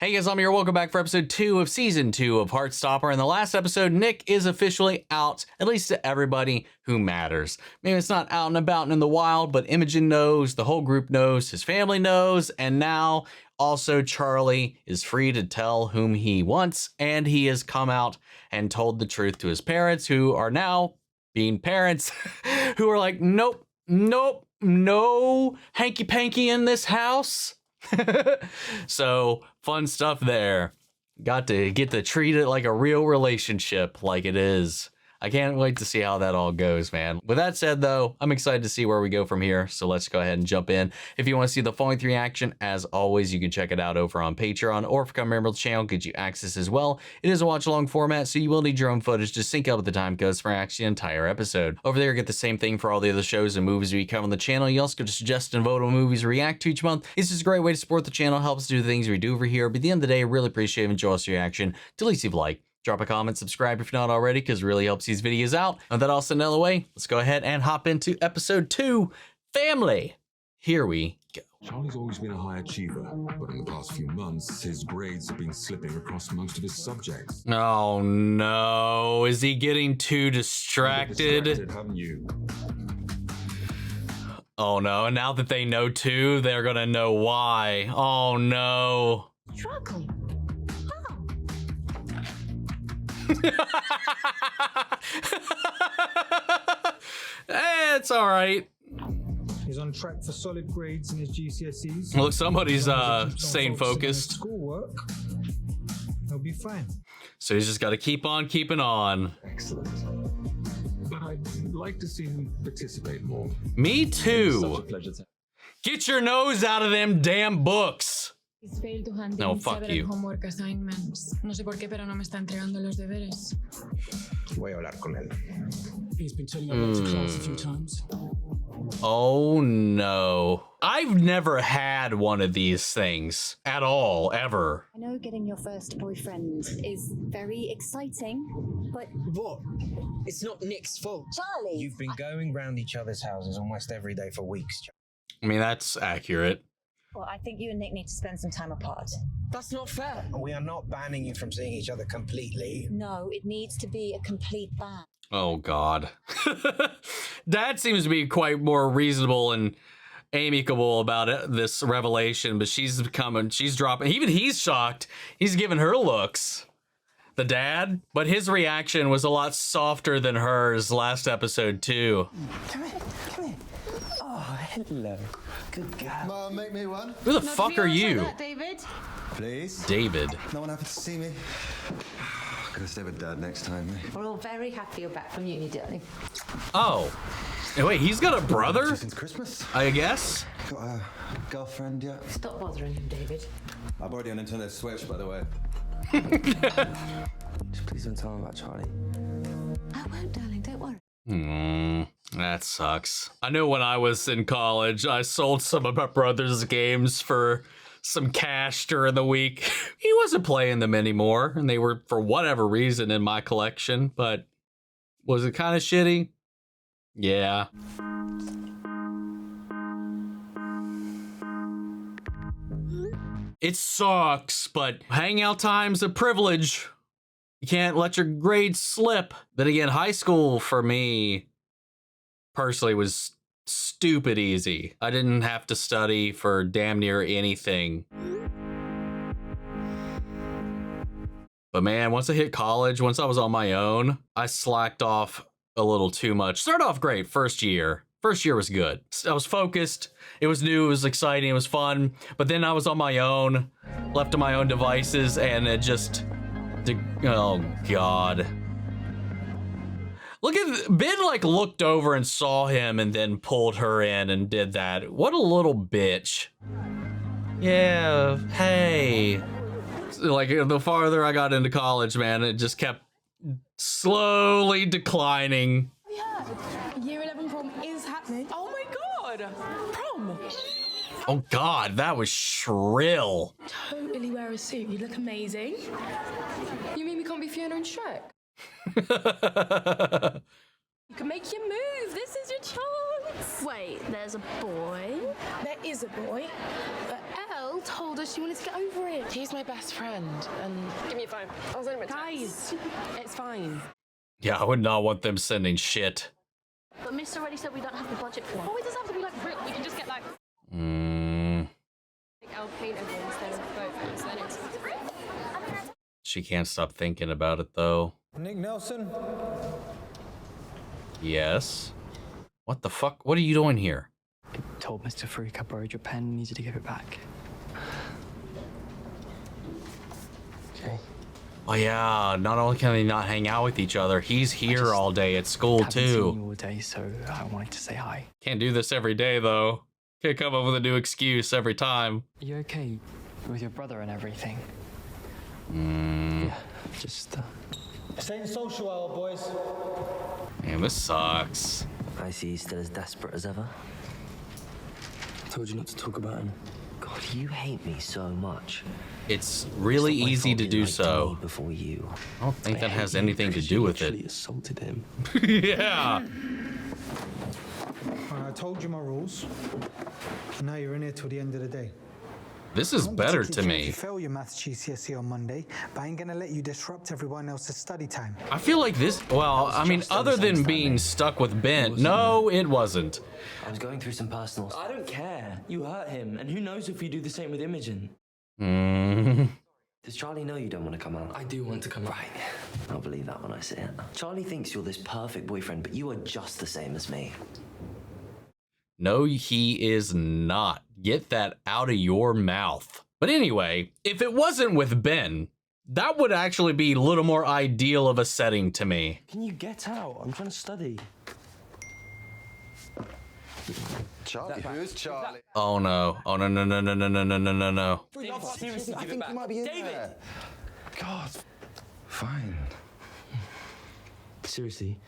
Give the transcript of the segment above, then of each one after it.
Hey guys, I'm here. Welcome back for episode 2 of season 2 of Heartstopper. In the last episode, Nick is officially out, at least to everybody who matters. Maybe it's not out and about and in the wild, but Imogen knows, the whole group knows, his family knows, and now also Charlie is free to tell whom he wants, and he has come out and told the truth to his parents, who are now being parents, who are like, nope, nope, no hanky-panky in this house. So fun stuff there. Got to get to treat it like a real relationship, like it is. I can't wait to see how that all goes, man. With that said, though, I'm excited to see where we go from here. So let's go ahead and jump in. If you want to see the full-length reaction, as always, you can check it out over on Patreon, or if you become a member of the channel, gives you access as well. It is a watch-along format, so you will need your own footage to sync up with the time codes for actually the entire episode. Over there, you get the same thing for all the other shows and movies we cover on the channel. You also get to suggest and vote on movies we react to each month. It's just a great way to support the channel, help us do the things we do over here. But at the end of the day, I really appreciate and enjoy your reaction. To least leave a like. Drop a comment, subscribe if you're not already, because it really helps these videos out. And that all sent out of the way, let's go ahead and hop into episode 2, Family. Here we go. Charlie's always been a high achiever, but in the past few months, his grades have been slipping across most of his subjects. Oh no, is he getting too distracted? Haven't you? Oh no, and now that they know too, they're gonna know why. Oh no. Struggle. It's all right. He's on track for solid grades in his GCSEs. Look, somebody's staying focused. Schoolwork. He'll be fine. So he's just got to keep on keeping on. Excellent. But I'd like to see him participate more. Me too. Such a pleasure to... Get your nose out of them damn books. He's failed to hand No, in fuck several you. homework assignments. No sé por qué, pero no me está entregando los deberes. Voy a hablar con él. He's been turning up late to class a few times. Oh no. I've never had one of these things at all, ever. I know getting your first boyfriend is very exciting, but... What? It's not Nick's fault. Charlie! You've been going round each other's houses almost every day for weeks. I mean, that's accurate. Well, I think you and Nick need to spend some time apart. That's not fair. We are not banning you from seeing each other completely. No, it needs to be a complete ban. Oh God. Dad seems to be quite more reasonable and amicable about it, this revelation, but she's dropping. Even he's shocked. He's giving her looks. The dad, but his reaction was a lot softer than hers last episode too. Come here, come here. Oh, hello. Good girl. Mom, make me one. Who the fuck are you? David? Please? David. No one happened to see me. Gonna stay with Dad next time. We're all very happy you're back from uni, darling. Oh. Hey, wait, he's got a brother? Since Christmas. I guess. Got a girlfriend yet? Stop bothering him, David. I'm already on Nintendo Switch, by the way. Just please don't tell him about Charlie. I won't, darling, don't worry. That sucks. I know when I was in college, I sold some of my brother's games for some cash during the week. He wasn't playing them anymore, and they were, for whatever reason, in my collection, but was it kind of shitty? Yeah. It sucks, but hangout time's a privilege. You can't let your grades slip. Then again, high school for me personally was stupid easy. I didn't have to study for damn near anything. But man, once I hit college, once I was on my own, I slacked off a little too much. Started off great, first year. First year was good. I was focused, it was new, it was exciting, it was fun. But then I was on my own, left to my own devices, and it just... Oh God. Look at, Ben like looked over and saw him and then pulled her in and did that. What a little bitch. Yeah, hey. Like the farther I got into college, man, it just kept slowly declining. Yeah, year 11 prom is happening. Oh my God, prom. Oh God, that was shrill. Totally wear a suit, you look amazing. You mean we can't be Fiona and Shrek? You can make your move, this is your chance. Wait, there's a boy? There is a boy, but Elle Mum told us she wanted to get over it. He's my best friend, and Give me your phone. I was only guys, it's fine. Yeah, I would not want them sending shit. But Miss already said we don't have the budget for one. Oh, it doesn't have to be like real. We can just get like Elle paint everyone instead of photos. Then it's She can't stop thinking about it though. Nick Nelson. Yes. What the fuck? What are you doing here? I told Mr. Freak I borrowed your pen and needed to give it back. Okay. Oh yeah, not only can they not hang out with each other, he's here all day at school Haven't seen too. you all day, so I wanted to say hi. Can't do this every day though. Can't come up with a new excuse every time. Are you okay with your brother and everything? Yeah, just Staying social hour, boys. Man, this sucks. I see he's still as desperate as ever. I told you not to talk about him. God, you hate me so much. It's really It's not my easy fault to he do liked so. me before you. I don't think that I has hate you anything to because do you with literally it. assaulted him. Yeah. I told you my rules. And now you're in here till the end of the day. This is I don't better particularly to care if me. You fail your maths GCSE on Monday, but I ain't gonna let you disrupt everyone else's study time. I feel like this, well, I mean, other than being stuck with Ben, no, it wasn't. I was going through some personal I don't care. You hurt him, and who knows if you do the same with Imogen. Does Charlie know you don't want to come out? I do want to come out. Right. I'll believe that when I see it. Charlie thinks you're this perfect boyfriend, but you are just the same as me. No, he is not. Get that out of your mouth. But anyway, if it wasn't with Ben, that would actually be a little more ideal of a setting to me. Can you get out? I'm trying to study. Charlie? Who's Charlie? Oh no. Oh no, no, no, no, no, no, no, no, no. Seriously, I give it think back. you might be in David! there. God. Fine. Seriously.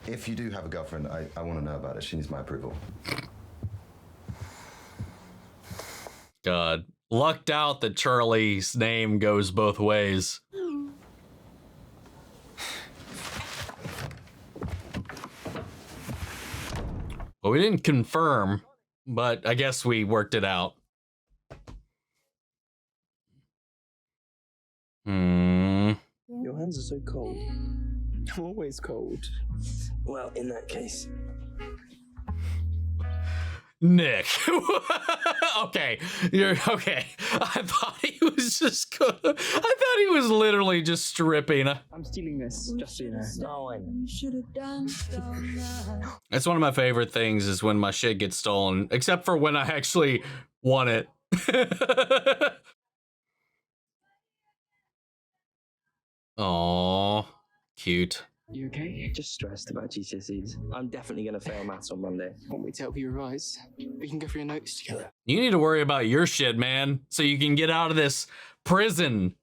If you do have a girlfriend, I want to know about it. She needs my approval. God. Lucked out that Charlie's name goes both ways. Well, we didn't confirm, but I guess we worked it out. Your hands are so cold. I'm always cold. Well, in that case. Nick. Okay. You're okay. I thought he was just gonna, I thought he was literally just stripping. I'm stealing this, just so you know. No, I That's one of my favorite things is when my shit gets stolen, except for when I actually want it. Aww. Cute. You okay? Just stressed about GCSEs. I'm definitely going to fail maths on Monday. Want me to help you revise? We can go through your notes together. You need to worry about your shit, man, so you can get out of this prison.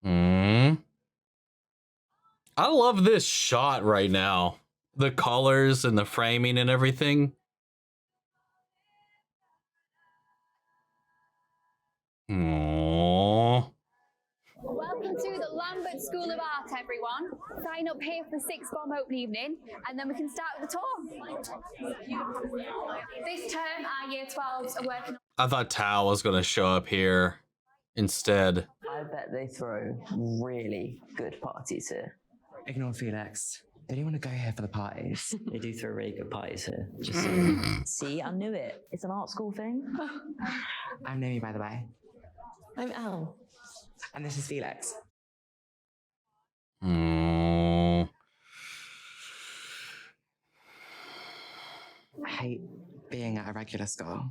I love this shot right now. The colors and the framing and everything. Aww. Welcome to the Lambert School of Art, everyone. Sign up here for sixth form open evening, and then we can start the tour. This term, our year 12s are working on... I thought Tao was gonna show up here instead. I bet they throw really good parties here. Ignore Felix. They don't want to go here for the parties. They do throw really good parties here. Just See, I knew it. It's an art school thing. I'm Naomi, by the way. I'm Elle. And this is Felix. Mm. I hate being at a regular school.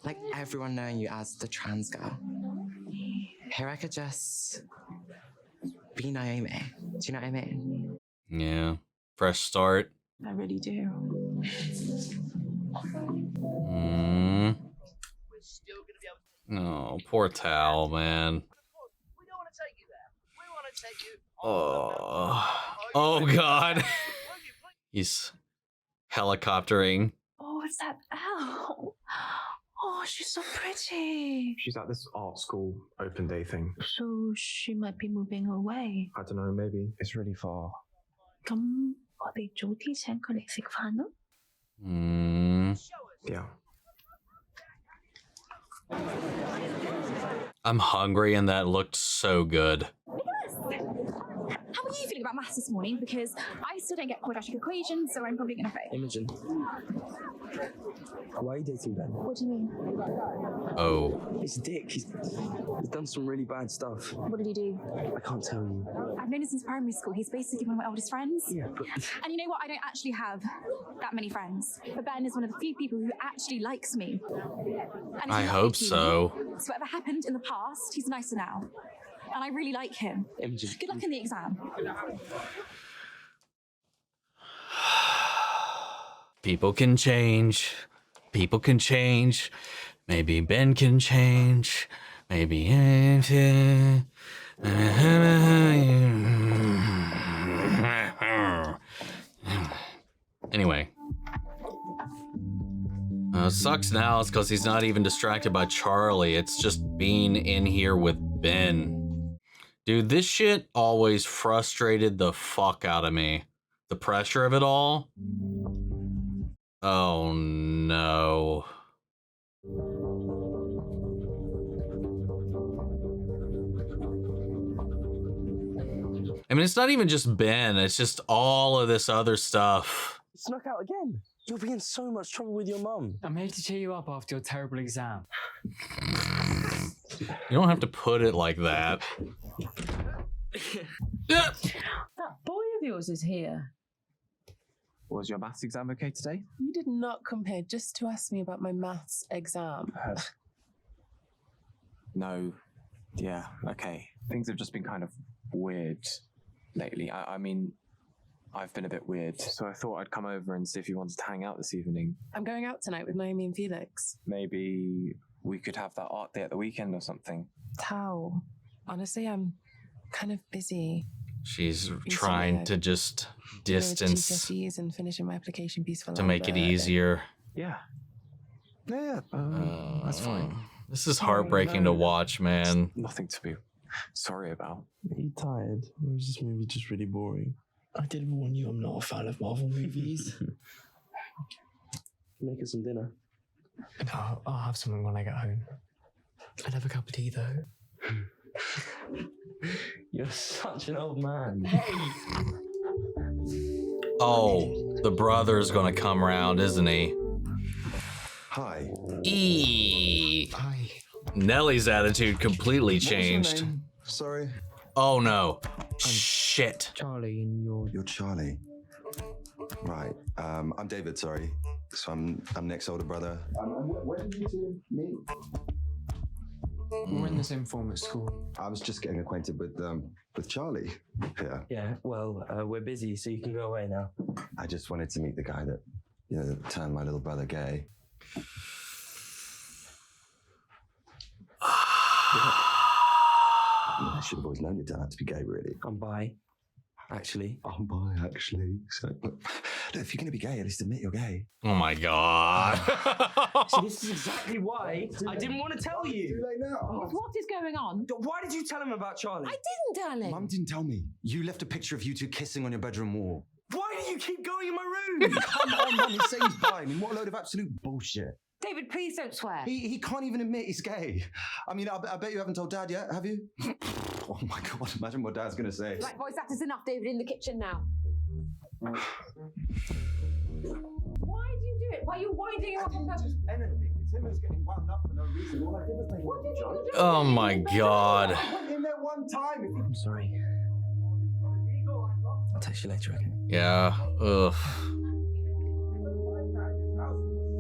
Like everyone knowing you as the trans girl. Here I could just be Naomi. Do you know what I mean? Yeah. Fresh start. I really do. Oh, poor Tao, man. Oh God. He's helicoptering. Oh, it's that Elle. Oh, she's so pretty. She's at this art school open day thing. So she might be moving away. I don't know, maybe. It's really far. 咁我哋早啲請佢嚟食飯咯。Yeah. I'm hungry and that looked so good. How are you feeling about maths this morning? Because I still don't get quadratic equations, so I'm probably going to fail. Imogen. Why are you dating Ben? What do you mean? Oh. He's a dick. He's done some really bad stuff. What did he do? I can't tell you. I've known him since primary school. He's basically one of my oldest friends. Yeah, but... And you know what? I don't actually have that many friends. But Ben is one of the few people who actually likes me. And I hope so. So whatever happened in the past, he's nicer now. And I really like him. Imogen. Good luck in the exam. People can change. People can change. Maybe Ben can change. Maybe. Anyway. Sucks now is because he's not even distracted by Charlie. It's just being in here with Ben. Dude, this shit always frustrated the fuck out of me. The pressure of it all. Oh no. I mean, it's not even just Ben, it's just all of this other stuff. Snuck out again. You'll be in so much trouble with your mum. I'm here to cheer you up after your terrible exam. You don't have to put it like that. That boy of yours is here. Was your maths exam okay today? You did not come here just to ask me about my maths exam. No. Yeah, okay. Things have just been kind of weird lately. I mean, I've been a bit weird, so I thought I'd come over and see if you wanted to hang out this evening. I'm going out tonight with Naomi and Felix. Maybe we could have that art day at the weekend or something. Tao, honestly, I'm kind of busy. She's trying to just distance GCSEs and finishing my application piece for to make it easier. Yeah. Yeah, that's fine. This is heartbreaking to watch, man. Nothing to be sorry about. Are you tired? Or is this movie just really boring? I did warn you I'm not a fan of Marvel movies. Make us some dinner. No, I'll have something when I get home. I'd have a cup of tea though. You're such an old man. Oh, the brother's gonna come around, isn't he? Hi. Hi. Nellie's attitude completely changed. Sorry. Oh no. Shit. Charlie and You're Charlie. Right. I'm David, sorry. So I'm Nick's older brother. Where did you two meet? We're in the same form at school. I was just getting acquainted with Charlie here. Yeah, well, we're busy, so you can go away now. I just wanted to meet the guy that, that turned my little brother gay. I should have always known you'd turn out to be gay, really. I'm bi, actually. I'm bi, actually. So, look, if you're going to be gay, at least admit you're gay. Oh my god. See, this is exactly why I didn't want to tell you. Too late now. What is going on? Why did you tell him about Charlie? I didn't, darling. Mum didn't tell me. You left a picture of you two kissing on your bedroom wall. Why do you keep going in my room? Come on, Mum, he says bi. I mean, what a load of absolute bullshit. David, please don't swear. He can't even admit he's gay. I mean, I bet you haven't told Dad yet, have you? Oh my God, imagine what Dad's going to say. Right, boys, that is enough, David, in the kitchen now. Why do you do it? Why are you winding him up on purpose? Anything. Tim was getting wound up for no reason. All I did was make a joke. Oh my god. I went in there one time. I'm sorry. I'll text you later, okay? Yeah. Ugh.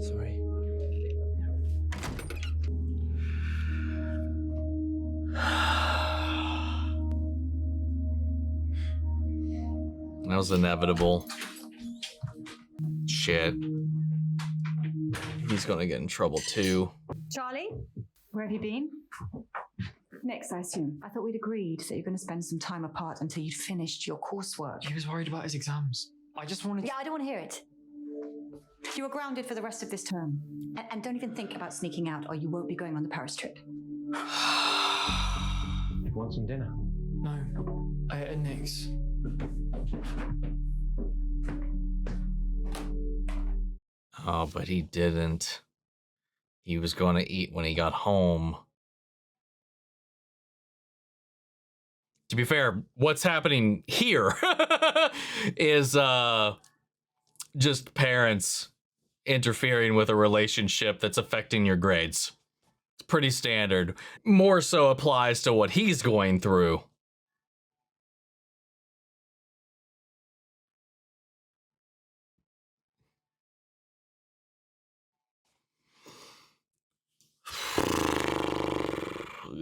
Sorry. That was inevitable. Shit. He's gonna get in trouble too. Charlie, where have you been? Next, I assume. I thought we'd agreed that you're going to spend some time apart until you'd finished your coursework. He was worried about his exams. I just wanted Yeah, I don't want to hear it. You are grounded for the rest of this term. And don't even think about sneaking out or you won't be going on the Paris trip. You want some dinner? No. I ate at Nick's. Oh, but he didn't. He was going to eat when he got home. To be fair, what's happening here is just parents interfering with a relationship that's affecting your grades. It's pretty standard. More so applies to what he's going through.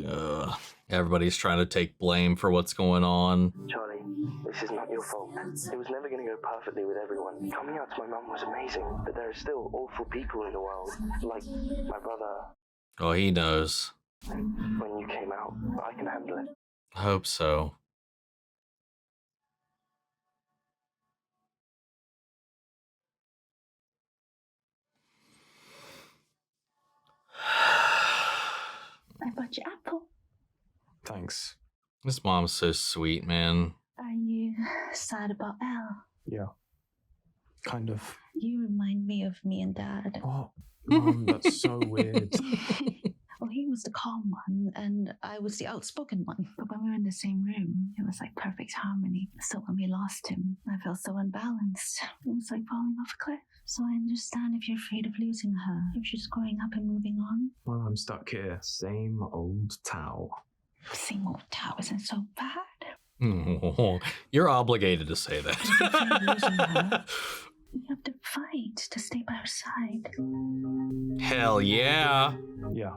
Ugh. Everybody's trying to take blame for what's going on. Charlie, this is not your fault. It was never going to go perfectly with everyone. Coming out to my mum was amazing, but there are still awful people in the world, like my brother. Oh, he knows. When you came out, I can handle it. I hope so. I bought you apple. Thanks. This mom's so sweet, man. Are you sad about Elle? Yeah. Kind of. You remind me of me and Dad. What? Mom, that's so weird. Well, he was the calm one, and I was the outspoken one. But when we were in the same room, it was like perfect harmony. So when we lost him, I felt so unbalanced. It was like falling off a cliff. So I understand if you're afraid of losing her, if she's growing up and moving on. Well, I'm stuck here. Same old Tao. Same old Tao isn't so bad. Oh, you're obligated to say that. You have to fight to stay by her side. Hell yeah. Yeah.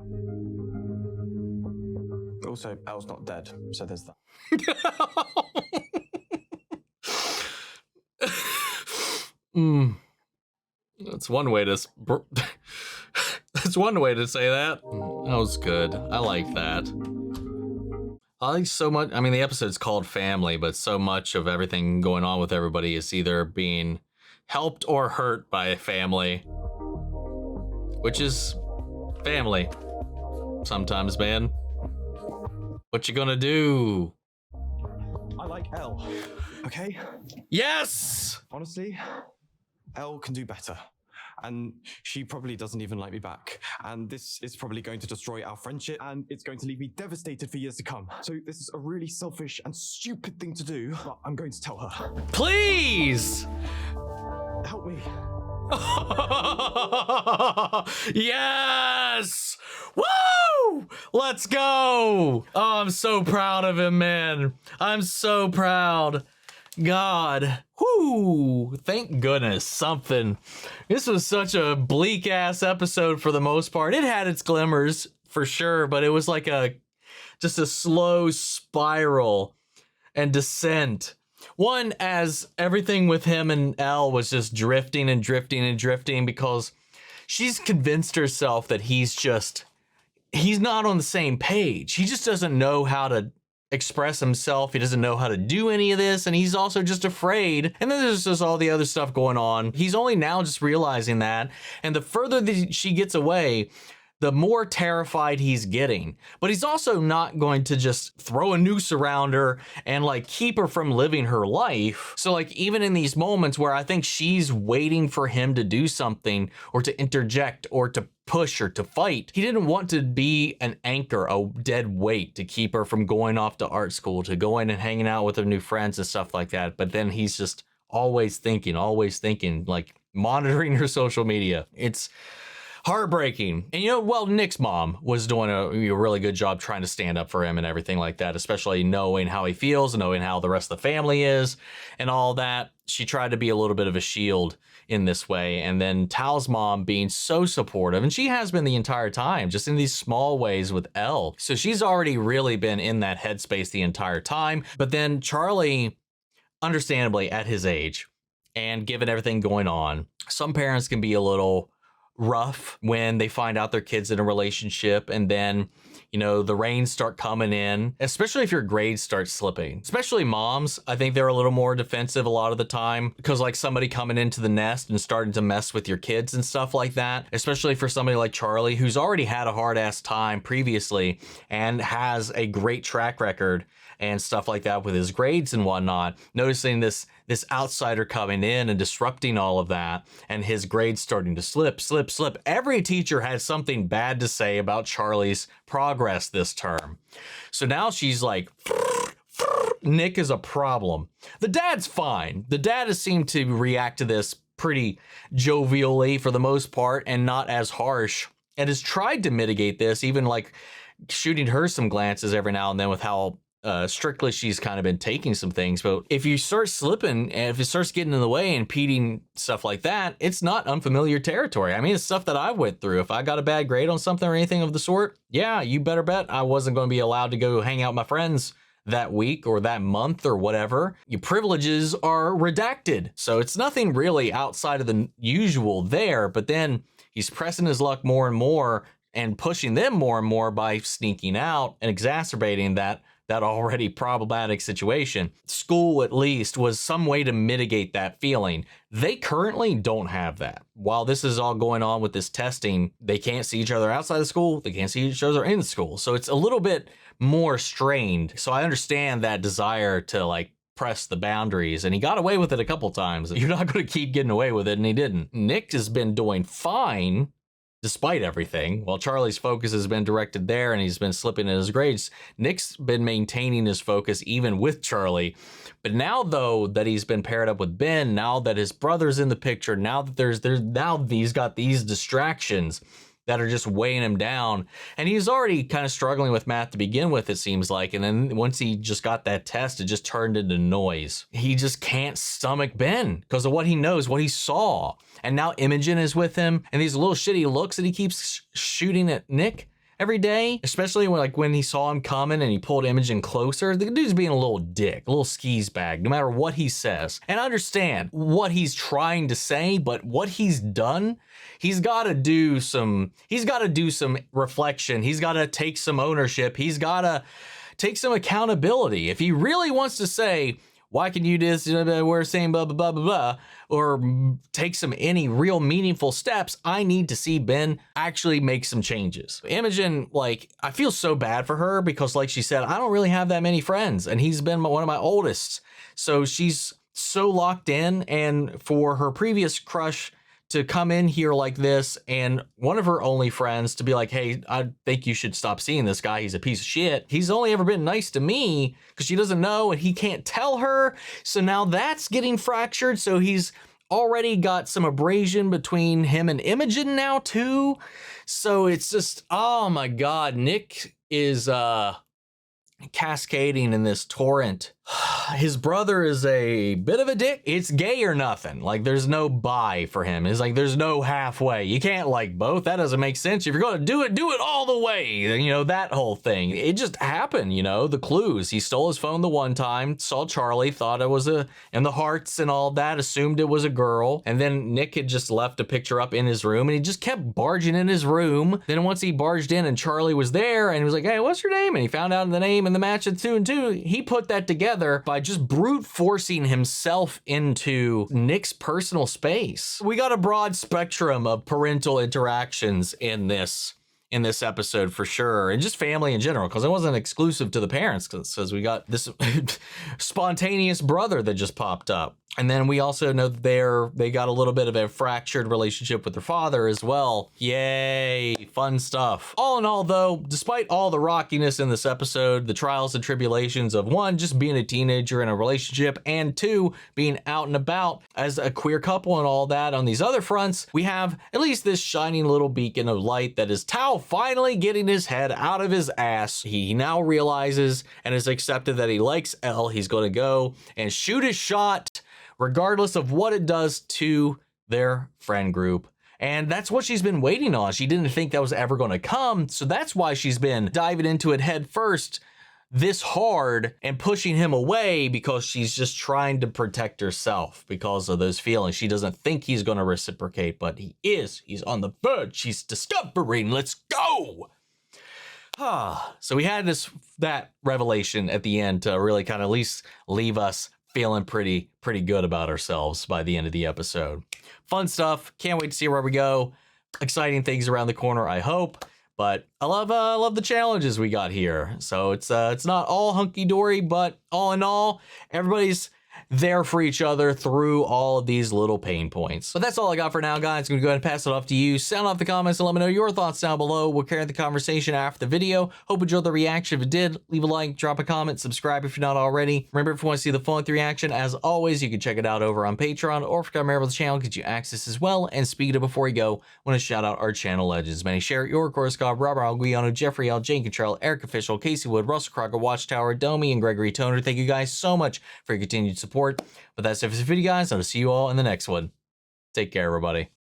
Also, Elle's not dead, so there's that. That's one way to that's one way to say that. That was good. I like that. I like so much. I mean, the episode's called Family, but so much of everything going on with everybody is either being helped or hurt by a family, which is family sometimes, man. What you gonna do? I like Elle. Okay? Yes! Honestly, Elle can do better. And she probably doesn't even like me back. And this is probably going to destroy our friendship, and it's going to leave me devastated for years to come. So this is a really selfish and stupid thing to do, but I'm going to tell her. Please! Help me. Yes! Woo! Let's go! Oh, I'm so proud of him, man. I'm so proud. God. Whoo! Thank goodness, something. This was such a bleak ass episode for the most part. It had its glimmers for sure, but it was like just a slow spiral and descent. One, as everything with him and Elle was just drifting and drifting and drifting because she's convinced herself that he's not on the same page. He just doesn't know how to express himself. He doesn't know how to do any of this, and he's also just afraid. And then there's just all the other stuff going on. He's only now just realizing that, and the further that she gets away, the more terrified he's getting. But he's also not going to just throw a noose around her and like keep her from living her life. So like even in these moments where I think she's waiting for him to do something or to interject or to push or to fight, he didn't want to be an anchor, a dead weight to keep her from going off to art school, to going and hanging out with her new friends and stuff like that. But then he's just always thinking, like monitoring her social media. It's heartbreaking. And you know, well, Nick's mom was doing a really good job trying to stand up for him and everything like that, especially knowing how he feels and knowing how the rest of the family is and all that. She tried to be a little bit of a shield in this way. And then Tao's mom being so supportive, and she has been the entire time, just in these small ways with Elle. So she's already really been in that headspace the entire time. But then Charlie, understandably at his age and given everything going on, some parents can be a little rough when they find out their kid's in a relationship, and then, you know, the rains start coming in, especially if your grades start slipping. Especially moms, I think they're a little more defensive a lot of the time because like somebody coming into the nest and starting to mess with your kids and stuff like that, especially for somebody like Charlie who's already had a hard ass time previously and has a great track record and stuff like that with his grades and whatnot. Noticing this this outsider coming in and disrupting all of that, and his grades starting to slip. Every teacher had something bad to say about Charlie's progress this term. So now she's like, Nick is a problem. The dad's fine. The dad has seemed to react to this pretty jovially for the most part and not as harsh, and has tried to mitigate this, even like shooting her some glances every now and then with how strictly she's kind of been taking some things. But if you start slipping and if it starts getting in the way and impeding stuff like that, it's not unfamiliar territory. I mean, it's stuff that I went through. If I got a bad grade on something or anything of the sort, yeah, you better bet I wasn't going to be allowed to go hang out with my friends that week or that month or whatever. Your privileges are redacted. So it's nothing really outside of the usual there, but then he's pressing his luck more and more and pushing them more and more by sneaking out and exacerbating that already problematic situation. School, at least, was some way to mitigate that feeling. They currently don't have that. While this is all going on with this testing, they can't see each other outside of school. They can't see each other in school. So it's a little bit more strained. So I understand that desire to like press the boundaries, and he got away with it a couple times. You're not going to keep getting away with it, and he didn't. Nick has been doing fine despite everything. While Charlie's focus has been directed there and he's been slipping in his grades, Nick's been maintaining his focus even with Charlie. But now, though, that he's been paired up with Ben, now that his brother's in the picture, now that now he's got these distractions that are just weighing him down. And he's already kind of struggling with math to begin with, it seems like. And then once he just got that test, it just turned into noise. He just can't stomach Ben because of what he knows, what he saw. And now Imogen is with him, and these little shitty looks that he keeps shooting at Nick every day, especially when he saw him coming and he pulled Imogen closer. The dude's being a little dick, a little skis bag, no matter what he says. And I understand what he's trying to say, but what he's done, he's got to do some reflection. He's got to take some ownership. He's got to take some accountability. If he really wants to say, why can you do this? We're saying blah, blah, blah, blah, blah, or take any real meaningful steps, I need to see Ben actually make some changes. Imogen, I feel so bad for her because, like she said, I don't really have that many friends, and he's been one of my oldest. So she's so locked in, and for her previous crush to come in here like this and one of her only friends to be like, hey, I think you should stop seeing this guy. He's a piece of shit. He's only ever been nice to me because she doesn't know and he can't tell her. So now that's getting fractured. So he's already got some abrasion between him and Imogen now too. So it's just, oh my God, Nick is cascading in this torrent. His brother is a bit of a dick. It's gay or nothing. There's no bi for him. It's there's no halfway. You can't like both. That doesn't make sense. If you're going to do it all the way. That whole thing. It just happened, the clues. He stole his phone the one time, saw Charlie, thought it was and the hearts and all that, assumed it was a girl. And then Nick had just left a picture up in his room and he just kept barging in his room. Then once he barged in and Charlie was there and he was like, hey, what's your name? And he found out the name and the match at 2 and 2. He put that together by just brute forcing himself into Nick's personal space. We got a broad spectrum of parental interactions in this episode for sure, and just family in general, because it wasn't exclusive to the parents, because we got this spontaneous brother that just popped up. And then we also know that they got a little bit of a fractured relationship with their father as well. Yay, fun stuff. All in all, though, despite all the rockiness in this episode, the trials and tribulations of 1, just being a teenager in a relationship, and 2, being out and about as a queer couple and all that on these other fronts, we have at least this shining little beacon of light that is Tao finally getting his head out of his ass. He now realizes and has accepted that he likes Elle. He's going to go and shoot his shot, regardless of what it does to their friend group. And that's what she's been waiting on. She didn't think that was ever going to come. So that's why she's been diving into it head first this hard and pushing him away, because she's just trying to protect herself because of those feelings. She doesn't think he's going to reciprocate, but he is. He's on the verge. She's discovering. Let's go. So we had that revelation at the end to really kind of at least leave us feeling pretty good about ourselves by the end of the episode. Fun stuff. Can't wait to see where we go. Exciting things around the corner, I hope. But I love the challenges we got here. So it's not all hunky dory, but all in all, everybody's there for each other through all of these little pain points. But that's all I got for now, guys. I'm gonna go ahead and pass it off to you. Sound off the comments and let me know your thoughts down below. We'll carry the conversation after the video. Hope you enjoyed the reaction. If you did, leave a like, drop a comment, subscribe if you're not already. Remember, if you want to see the full-length reaction, as always, you can check it out over on Patreon, or if you become a member of the channel, get you access as well. And speaking of before we go, I want to shout out our channel legends. Manny Sherritt, Your Course God, Robert Alguiano, Jeffrey L, Jane Cottrell, Eric Official, Casey Wood, Russell Crocker, Watchtower, Domi, and Gregory Toner. Thank you guys so much for your continued support. But that's it for this video, guys. I'll see you all in the next one. Take care, everybody.